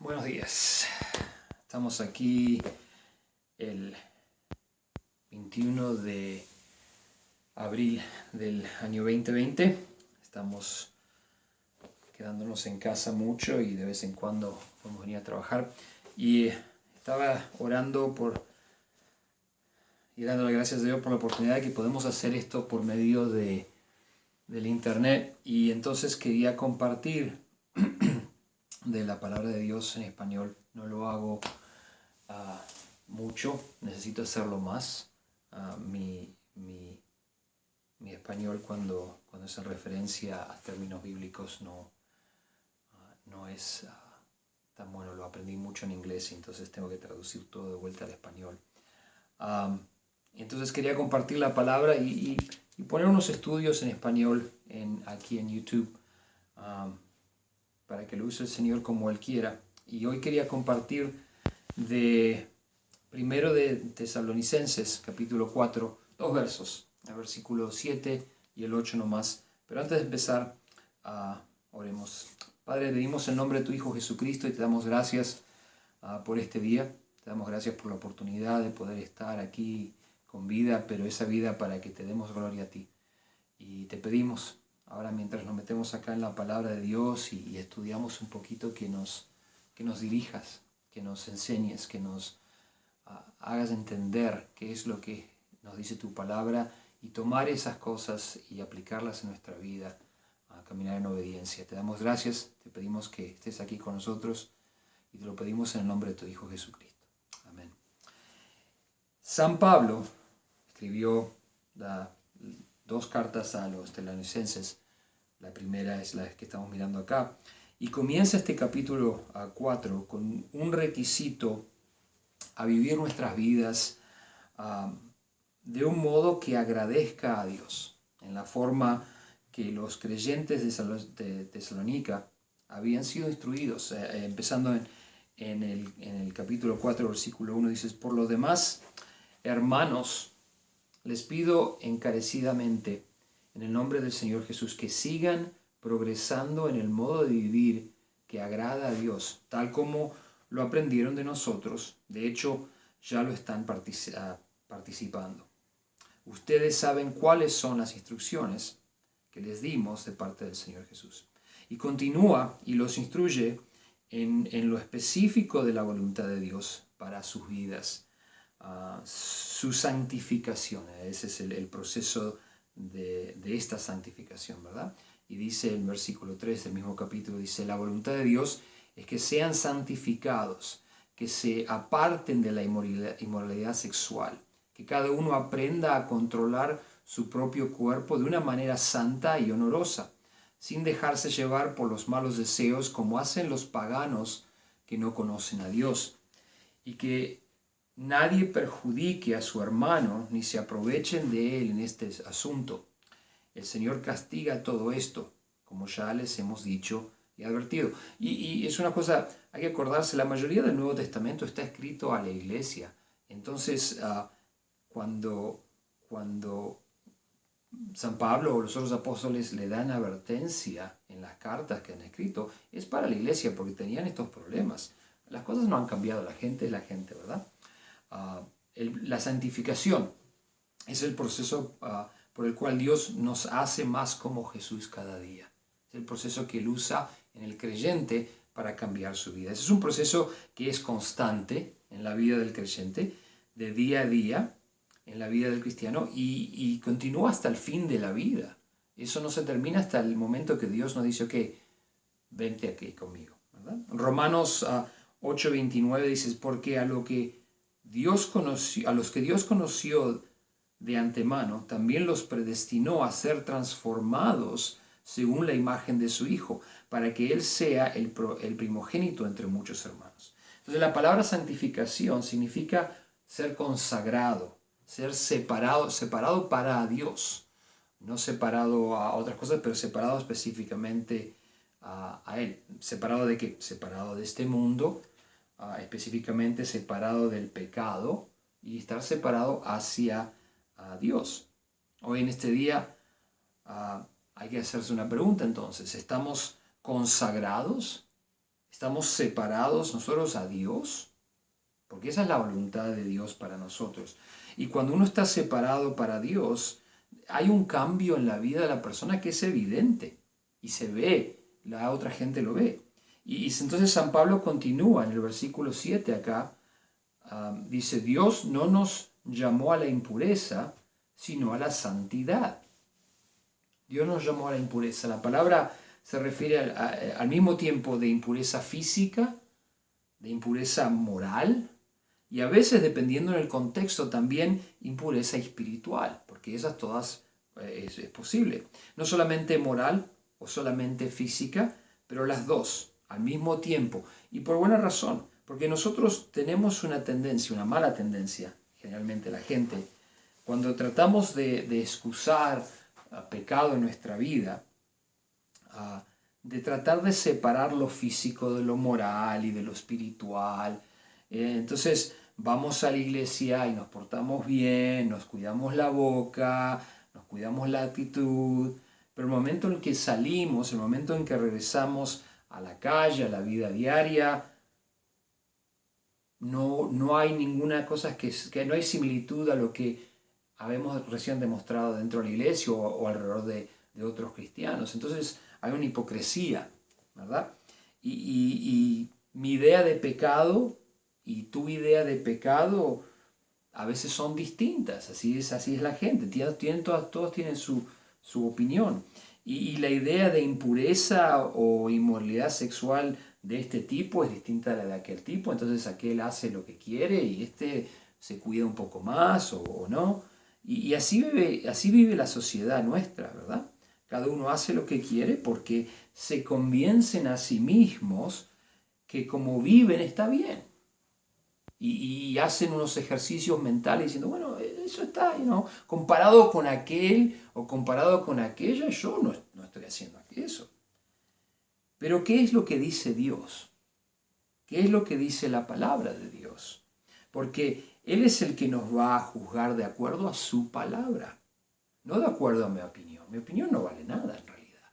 Buenos días. Estamos aquí el 21 de abril del año 2020. Estamos quedándonos en casa mucho y de vez en cuando podemos venir a trabajar. Y estaba orando y dándole gracias a Dios por la oportunidad de que podemos hacer esto por medio del internet. Y entonces quería compartir de la palabra de Dios en español. No lo hago mucho, necesito hacerlo más. Mi español cuando es en referencia a términos bíblicos no es tan bueno. Lo aprendí mucho en inglés y entonces tengo que traducir todo de vuelta al español. Entonces quería compartir la palabra y poner unos estudios en español aquí en YouTube. Para que lo use el Señor como Él quiera. Y hoy quería compartir de primero de Tesalonicenses, capítulo 4, dos versos, el versículo 7 y el 8 nomás. Pero antes de empezar, oremos. Padre, pedimos en nombre de tu Hijo Jesucristo y te damos gracias por este día. Te damos gracias por la oportunidad de poder estar aquí con vida, pero esa vida para que te demos gloria a ti. Y te pedimos, ahora mientras nos metemos acá en la palabra de Dios y estudiamos un poquito, que nos dirijas, que nos enseñes, que nos hagas entender qué es lo que nos dice tu palabra y tomar esas cosas y aplicarlas en nuestra vida, a caminar en obediencia. Te damos gracias, te pedimos que estés aquí con nosotros y te lo pedimos en el nombre de tu Hijo Jesucristo. Amén. San Pablo escribió dos cartas a los tesalonicenses. La primera es la que estamos mirando acá. Y comienza este capítulo 4 con un requisito a vivir nuestras vidas de un modo que agradezca a Dios, en la forma que los creyentes de Tesalónica habían sido instruidos. Empezando en el capítulo 4, versículo 1, dices: por lo demás, hermanos, les pido encarecidamente, en el nombre del Señor Jesús, que sigan progresando en el modo de vivir que agrada a Dios, tal como lo aprendieron de nosotros. De hecho, ya lo están participando. Ustedes saben cuáles son las instrucciones que les dimos de parte del Señor Jesús. Y continúa y los instruye en lo específico de la voluntad de Dios para sus vidas. Su santificación, ese es el proceso de esta santificación, ¿verdad? Y dice el versículo 3 del mismo capítulo, dice: la voluntad de Dios es que sean santificados, que se aparten de la inmoralidad sexual, que cada uno aprenda a controlar su propio cuerpo de una manera santa y honorosa, sin dejarse llevar por los malos deseos como hacen los paganos que no conocen a Dios, y que nadie perjudique a su hermano ni se aprovechen de él en este asunto. El Señor castiga todo esto, como ya les hemos dicho y advertido. Y es una cosa, hay que acordarse, la mayoría del Nuevo Testamento está escrito a la iglesia. Entonces, cuando San Pablo o los otros apóstoles le dan advertencia en las cartas que han escrito, es para la iglesia, porque tenían estos problemas. Las cosas no han cambiado, la gente es la gente, ¿verdad? La santificación es el proceso por el cual Dios nos hace más como Jesús cada día. Es el proceso que Él usa en el creyente para cambiar su vida. Ese es un proceso que es constante en la vida del creyente, de día a día, en la vida del cristiano, y continúa hasta el fin de la vida. Eso no se termina hasta el momento que Dios nos dice: ok, vente aquí conmigo, ¿verdad? Romanos 8:29 dice: porque a los que Dios conoció de antemano, también los predestinó a ser transformados según la imagen de su Hijo, para que Él sea el primogénito entre muchos hermanos. Entonces, la palabra santificación significa ser consagrado, ser separado para Dios, no separado a otras cosas, pero separado específicamente a Él. ¿Separado de qué? Separado de este mundo, específicamente separado del pecado, y estar separado hacia Dios. Hoy en este día hay que hacerse una pregunta entonces: ¿estamos consagrados? estamos separados nosotros a Dios, porque esa es la voluntad de Dios para nosotros. Y cuando uno está separado para Dios, hay un cambio en la vida de la persona que es evidente y se ve, la otra gente lo ve. Y entonces San Pablo continúa en el versículo 7 acá, dice, Dios no nos llamó a la impureza, sino a la santidad. Dios nos llamó a la impureza. La palabra se refiere al mismo tiempo de impureza física, de impureza moral, y a veces, dependiendo del contexto, también impureza espiritual, porque esas todas es posible. No solamente moral o solamente física, pero las dos al mismo tiempo. Y por buena razón, porque nosotros tenemos una tendencia, una mala tendencia, generalmente la gente, cuando tratamos de excusar pecado en nuestra vida, de tratar de separar lo físico de lo moral y de lo espiritual. Entonces vamos a la iglesia y nos portamos bien, nos cuidamos la boca, nos cuidamos la actitud, pero el momento en que salimos, el momento en que regresamos a la calle, a la vida diaria, no hay ninguna cosa que no hay similitud a lo que habemos recién demostrado dentro de la iglesia o alrededor de otros cristianos. Entonces hay una hipocresía, ¿verdad? Y mi idea de pecado y tu idea de pecado a veces son distintas, así es la gente, todos tienen su opinión. Y la idea de impureza o inmoralidad sexual de este tipo es distinta a la de aquel tipo, entonces aquel hace lo que quiere y este se cuida un poco más o no. Y así vive la sociedad nuestra, ¿verdad? Cada uno hace lo que quiere porque se convencen a sí mismos que como viven está bien. Y hacen unos ejercicios mentales diciendo, bueno, eso está, comparado con aquel o comparado con aquella, yo no estoy haciendo eso. Pero ¿qué es lo que dice Dios? ¿Qué es lo que dice la palabra de Dios? Porque Él es el que nos va a juzgar de acuerdo a su palabra, no de acuerdo a mi opinión. Mi opinión no vale nada en realidad.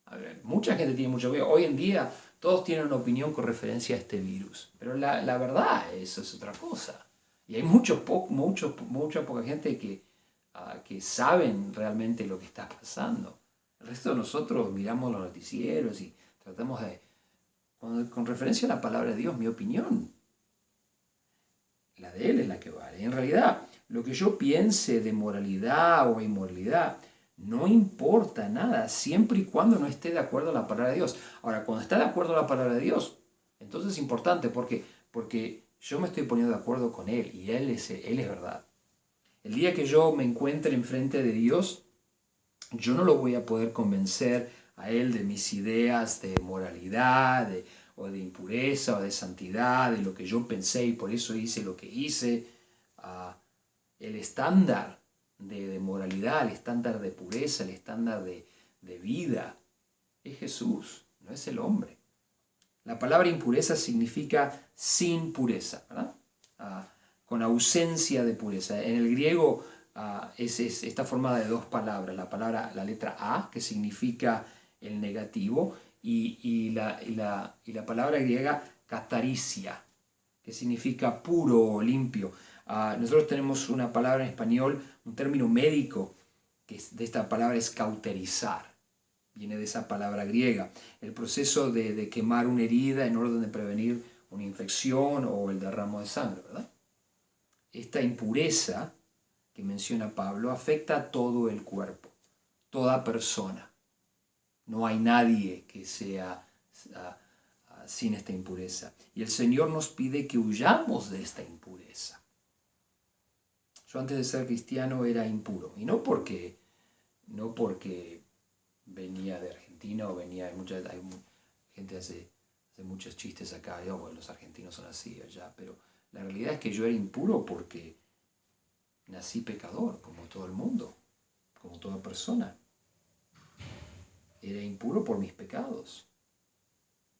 A ver, mucha gente tiene mucha opinión. Hoy en día todos tienen una opinión con referencia a este virus, pero la verdad eso es otra cosa. Y hay mucha poca gente que saben realmente lo que está pasando. El resto de nosotros miramos los noticieros y tratamos de... Con referencia a la palabra de Dios, mi opinión, la de Él es la que vale. En realidad, lo que yo piense de moralidad o inmoralidad no importa nada, siempre y cuando no esté de acuerdo a la palabra de Dios. Ahora, cuando está de acuerdo a la palabra de Dios, entonces es importante porque yo me estoy poniendo de acuerdo con Él y Él es verdad. El día que yo me encuentre enfrente de Dios, yo no lo voy a poder convencer a Él de mis ideas de moralidad, o de impureza, o de santidad, de lo que yo pensé y por eso hice lo que hice. El estándar de moralidad, el estándar de pureza, el estándar de vida es Jesús, no es el hombre. La palabra impureza significa sin pureza, ¿verdad? Con ausencia de pureza. En el griego está formada de dos palabras. La letra A, que significa el negativo, y la palabra griega katarisia, que significa puro o limpio. Nosotros tenemos una palabra en español, un término médico, que de esta palabra es cauterizar. Viene de esa palabra griega. El proceso de quemar una herida en orden de prevenir una infección o el derramo de sangre, ¿verdad? Esta impureza que menciona Pablo afecta a todo el cuerpo, toda persona. No hay nadie que sea sin esta impureza. Y el Señor nos pide que huyamos de esta impureza. Yo antes de ser cristiano era impuro. Y no porque venía de Argentina o venía de hay gente hace muchos chistes acá, bueno, los argentinos son así allá, pero la realidad es que yo era impuro porque nací pecador, como todo el mundo, como toda persona. Era impuro por mis pecados.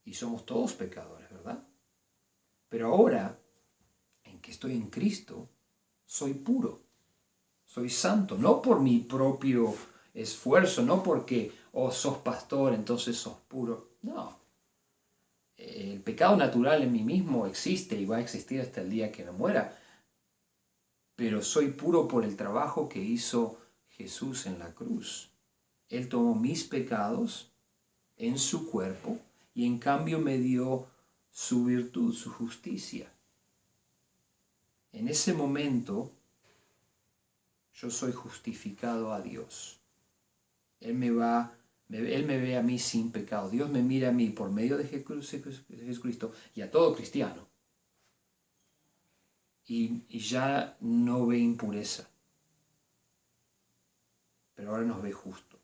Y somos todos pecadores, ¿verdad? Pero ahora, en que estoy en Cristo, soy puro, soy santo, no por mi propio esfuerzo, no porque, sos pastor, entonces sos puro. No. El pecado natural en mí mismo existe y va a existir hasta el día que me muera, pero soy puro por el trabajo que hizo Jesús en la cruz. Él tomó mis pecados en su cuerpo y en cambio me dio su virtud, su justicia. En ese momento yo soy justificado a Dios. Él me ve a mí sin pecado. Dios me mira a mí por medio de Jesucristo y a todo cristiano. Y ya no ve impureza, pero ahora nos ve justo.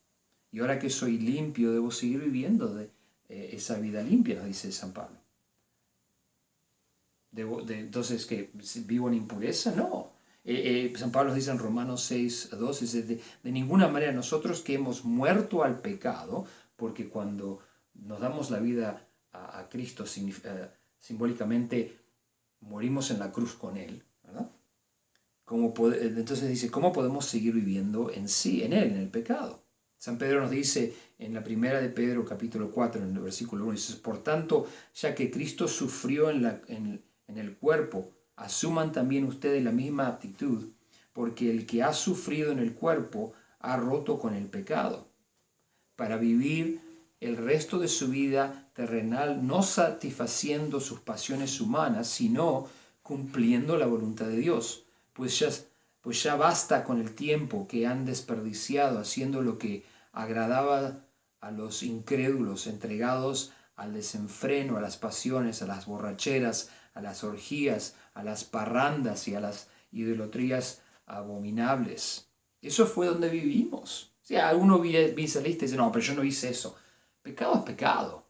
Y ahora que soy limpio, debo seguir viviendo de esa vida limpia, nos dice San Pablo. Entonces, ¿que vivo en impureza? No. San Pablo dice en Romanos 6:2, dice, de ninguna manera nosotros que hemos muerto al pecado, porque cuando nos damos la vida a Cristo, simbólicamente morimos en la cruz con Él, ¿verdad? Entonces dice, ¿cómo podemos seguir viviendo en Él, en el pecado? San Pedro nos dice en la primera de Pedro, capítulo 4, en el versículo 1, dice, por tanto, ya que Cristo sufrió en el cuerpo, asuman también ustedes la misma actitud, porque el que ha sufrido en el cuerpo ha roto con el pecado, para vivir el resto de su vida terrenal no satisfaciendo sus pasiones humanas, sino cumpliendo la voluntad de Dios, pues ya basta con el tiempo que han desperdiciado haciendo lo que agradaba a los incrédulos, entregados al desenfreno, a las pasiones, a las borracheras, a las orgías, a las parrandas y a las idolatrías abominables. Eso fue donde vivimos. Si alguno visa lista y dice, no, pero yo no hice eso. Pecado es pecado.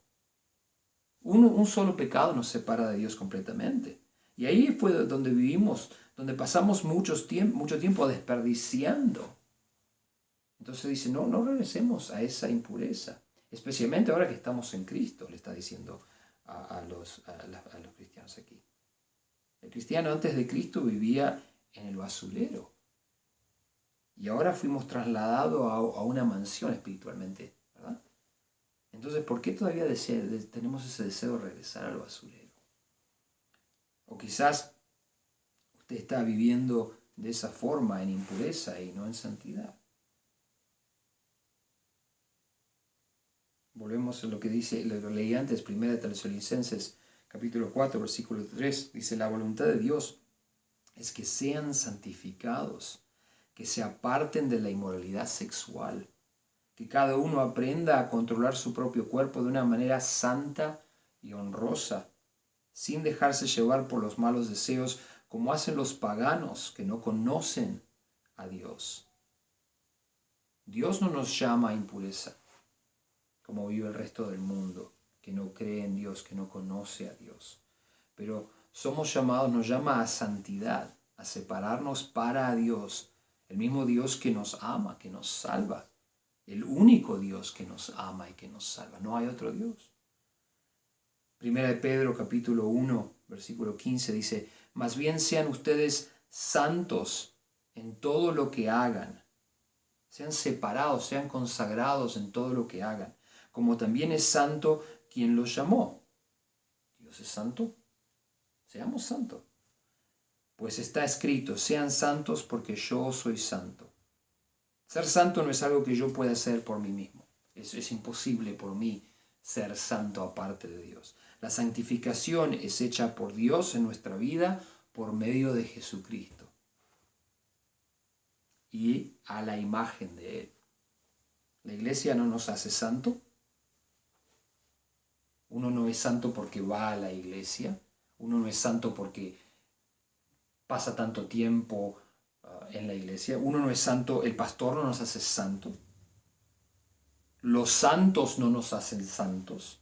Un solo pecado nos separa de Dios completamente. Y ahí fue donde vivimos, donde pasamos mucho tiempo desperdiciando. Entonces dice, no regresemos a esa impureza, especialmente ahora que estamos en Cristo, le está diciendo a los cristianos aquí. El cristiano antes de Cristo vivía en el basurero y ahora fuimos trasladados a una mansión espiritualmente, ¿verdad? Entonces, ¿por qué todavía tenemos ese deseo de regresar al basurero? O quizás usted está viviendo de esa forma en impureza y no en santidad. Volvemos a lo que dice, lo leí antes, 1 Tesalonicenses capítulo 4, versículo 3, dice, la voluntad de Dios es que sean santificados, que se aparten de la inmoralidad sexual, que cada uno aprenda a controlar su propio cuerpo de una manera santa y honrosa, sin dejarse llevar por los malos deseos como hacen los paganos que no conocen a Dios. Dios no nos llama a impureza, como vive el resto del mundo, que no cree en Dios, que no conoce a Dios. Pero somos llamados, nos llama a santidad, a separarnos para Dios, el mismo Dios que nos ama, que nos salva, el único Dios que nos ama y que nos salva. No hay otro Dios. Primera de Pedro, capítulo 1, versículo 15, dice, más bien sean ustedes santos en todo lo que hagan. Sean separados, sean consagrados en todo lo que hagan, como también es santo quien los llamó. Dios es santo. Seamos santos. Pues está escrito, sean santos porque yo soy santo. Ser santo no es algo que yo pueda hacer por mí mismo. Es imposible por mí ser santo aparte de Dios. La santificación es hecha por Dios en nuestra vida por medio de Jesucristo y a la imagen de Él. La iglesia no nos hace santo. Uno no es santo porque va a la iglesia. Uno no es santo porque pasa tanto tiempo en la iglesia. Uno no es santo, el pastor no nos hace santo. Los santos no nos hacen santos.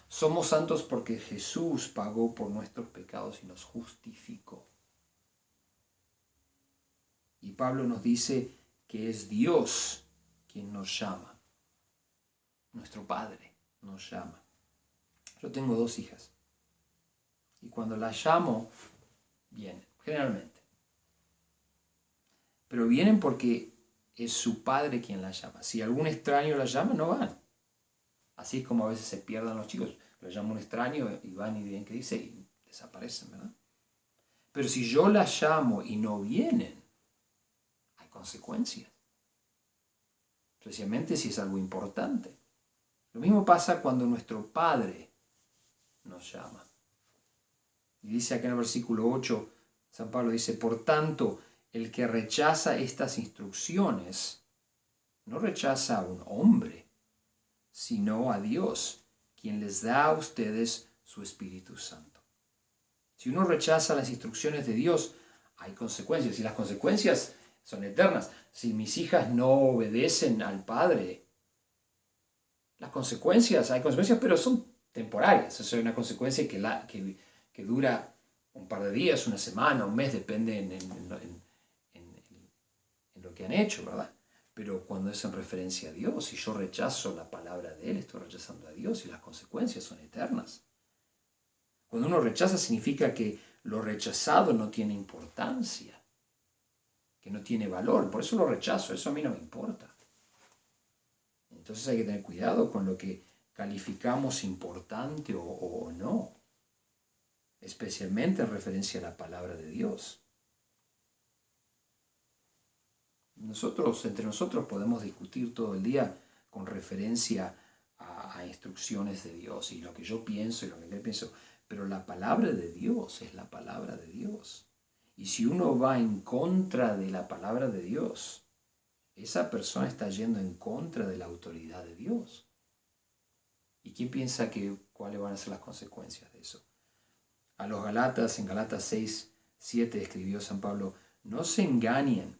Somos santos porque Jesús pagó por nuestros pecados y nos justificó. Y Pablo nos dice que es Dios quien nos llama. Nuestro Padre nos llama. Yo tengo 2 hijas. Y cuando las llamo, vienen, generalmente. Pero vienen porque es su padre quien las llama. Si algún extraño las llama, no van. Así es como a veces se pierdan los chicos. lo llama un extraño y van y ven qué dice y desaparecen, ¿verdad? Pero si yo las llamo y no vienen, hay consecuencias, especialmente si es algo importante. Lo mismo pasa cuando nuestro Padre nos llama. Y dice acá en el versículo 8, San Pablo dice, por tanto, el que rechaza estas instrucciones no rechaza a un hombre, sino a Dios, quien les da a ustedes su Espíritu Santo. Si uno rechaza las instrucciones de Dios, hay consecuencias, y las consecuencias son eternas. Si mis hijas no obedecen al Padre, hay consecuencias, pero son temporarias. Eso es una consecuencia que dura un par de días, una semana, un mes, depende en lo que han hecho, ¿verdad? Pero cuando es en referencia a Dios, si yo rechazo la palabra de Él, estoy rechazando a Dios y las consecuencias son eternas. Cuando uno rechaza significa que lo rechazado no tiene importancia, que no tiene valor, por eso lo rechazo, eso a mí no me importa. Entonces hay que tener cuidado con lo que calificamos importante o no, especialmente en referencia a la palabra de Dios. Entre nosotros podemos discutir todo el día con referencia a instrucciones de Dios y lo que yo pienso y lo que yo pienso, pero la palabra de Dios es la palabra de Dios. Y si uno va en contra de la palabra de Dios, esa persona está yendo en contra de la autoridad de Dios. ¿Y quién piensa cuáles van a ser las consecuencias de eso? A los Galatas, en Galatas 6, 7 escribió San Pablo, no se engañen,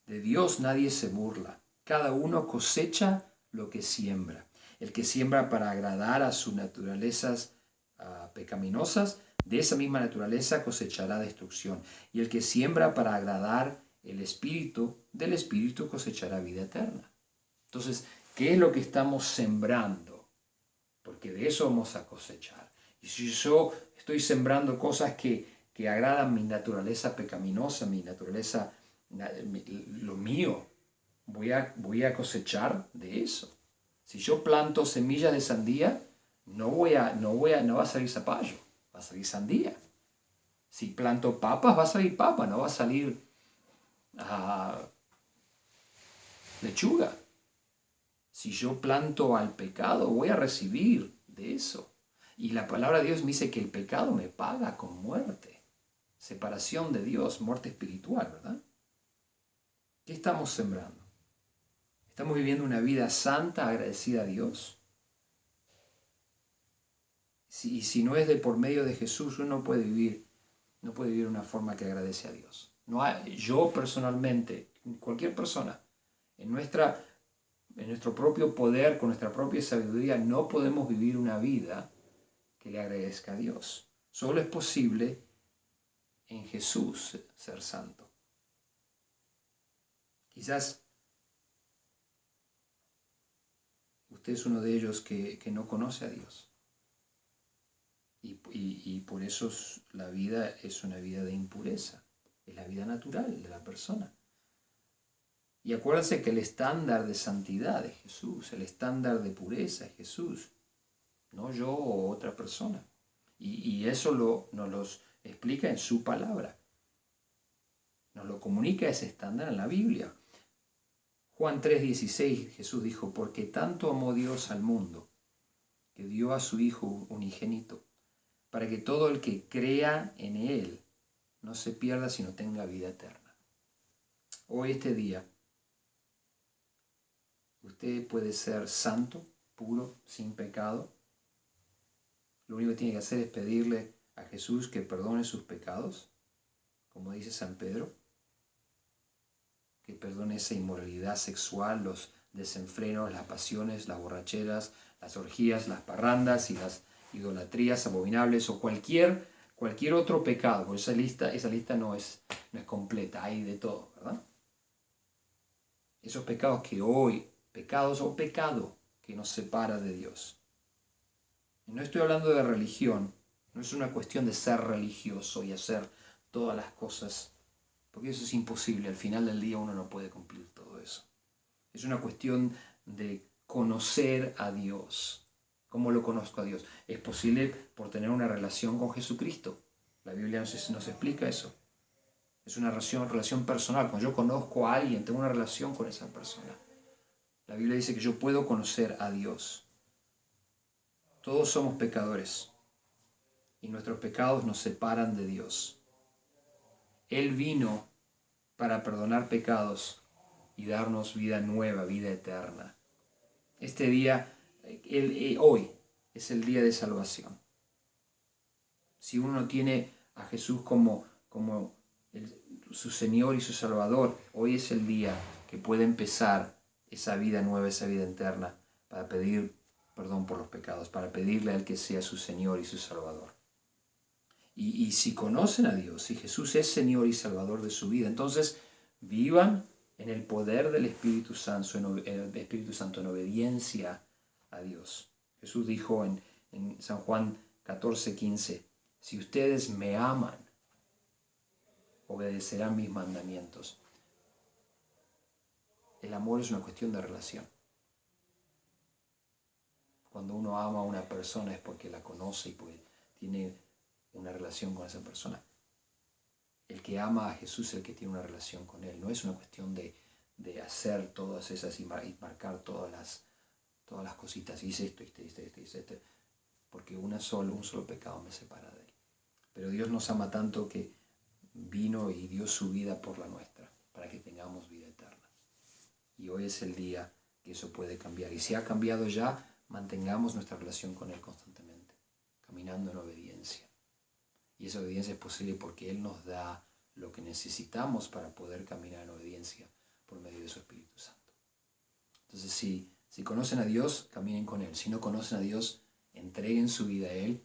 de Dios nadie se burla, cada uno cosecha lo que siembra. El que siembra para agradar a sus naturalezas pecaminosas, de esa misma naturaleza cosechará destrucción. Y el que siembra para agradar el Espíritu, del Espíritu cosechará vida eterna. Entonces, ¿qué es lo que estamos sembrando? Porque de eso vamos a cosechar. Y si yo estoy sembrando cosas que agradan mi naturaleza pecaminosa, mi naturaleza, lo mío, voy a cosechar de eso. Si yo planto semillas de sandía, no va a salir zapallo, va a salir sandía. Si planto papas, va a salir papa, no va a salir lechuga. Si yo planto al pecado, voy a recibir de eso. Y la palabra de Dios me dice que el pecado me paga con muerte. Separación de Dios, muerte espiritual, ¿verdad? ¿Qué estamos sembrando? ¿Estamos viviendo una vida santa, agradecida a Dios? Si no es de por medio de Jesús, uno no puede vivir una forma que agradece a Dios. Yo personalmente, cualquier persona, en nuestro propio poder, con nuestra propia sabiduría, no podemos vivir una vida que le agradezca a Dios. Solo es posible en Jesús ser santo. Quizás usted es uno de ellos que no conoce a Dios. Y por eso la vida es una vida de impureza. Es la vida natural de la persona. Y acuérdense que el estándar de santidad es Jesús, el estándar de pureza es Jesús, no yo o otra persona. Y eso nos lo explica en su palabra. Nos lo comunica ese estándar en la Biblia. Juan 3:16, Jesús dijo, porque tanto amó Dios al mundo, que dio a su Hijo unigénito, para que todo el que crea en Él no se pierda, sino tenga vida eterna. Hoy, este día, usted puede ser santo, puro, sin pecado. Lo único que tiene que hacer es pedirle a Jesús que perdone sus pecados, como dice San Pedro, que perdone esa inmoralidad sexual, los desenfrenos, las pasiones, las borracheras, las orgías, las parrandas y las idolatrías abominables o cualquier otro pecado, porque esa lista no es completa, hay de todo, ¿verdad? Esos pecados pecado que nos separa de Dios. Y no estoy hablando de religión, no es una cuestión de ser religioso y hacer todas las cosas, porque eso es imposible, al final del día uno no puede cumplir todo eso. Es una cuestión de conocer a Dios, ¿Cómo lo conozco a Dios? Es posible por tener una relación con Jesucristo. La Biblia nos explica eso. Es una relación personal. Cuando yo conozco a alguien, tengo una relación con esa persona. La Biblia dice que yo puedo conocer a Dios. Todos somos pecadores y nuestros pecados nos separan de Dios. Él vino para perdonar pecados y darnos vida nueva, vida eterna. Este día, hoy, es el día de salvación. Si uno no tiene a Jesús como su Señor y su Salvador, hoy es el día que puede empezar esa vida nueva, esa vida eterna, para pedir perdón por los pecados, para pedirle a Él que sea su Señor y su Salvador. Y si conocen a Dios, si Jesús es Señor y Salvador de su vida, entonces vivan en el poder del Espíritu Santo, en obediencia a Dios. Jesús dijo en San Juan 14:15, si ustedes me aman, obedecerán mis mandamientos. El amor es una cuestión de relación. Cuando uno ama a una persona es porque la conoce y porque tiene una relación con esa persona. El que ama a Jesús es el que tiene una relación con Él. No es una cuestión de hacer todas esas y marcar todas las cositas. Hice esto, porque un solo pecado me separa de Él. Pero Dios nos ama tanto que vino y dio su vida por la nuestra, para que tengamos vida eterna. Y hoy es el día que eso puede cambiar. Y si ha cambiado ya, mantengamos nuestra relación con Él constantemente, caminando en obediencia. Y esa obediencia es posible porque Él nos da lo que necesitamos para poder caminar en obediencia por medio de su Espíritu Santo. Entonces, si conocen a Dios, caminen con Él. Si no conocen a Dios, entreguen su vida a Él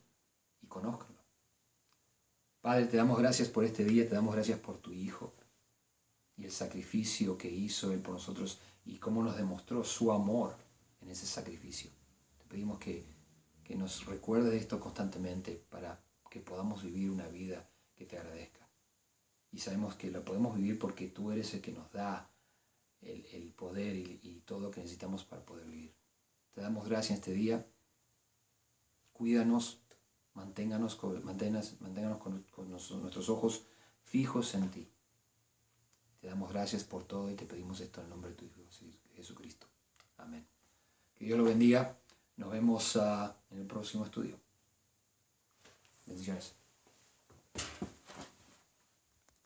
y conózcanlo. Padre, te damos gracias por este día, te damos gracias por tu Hijo y el sacrificio que hizo Él por nosotros y cómo nos demostró su amor en ese sacrificio. Te pedimos que nos recuerdes esto constantemente para que podamos vivir una vida que te agradezca. Y sabemos que lo podemos vivir porque tú eres el que nos da el poder y todo lo que necesitamos para poder vivir. Te damos gracias en este día. Cuídanos, manténganos con nuestros ojos fijos en ti. Te damos gracias por todo y te pedimos esto en el nombre de tu Hijo Jesucristo. Amén. Que Dios lo bendiga. Nos vemos en el próximo estudio. Bendiciones.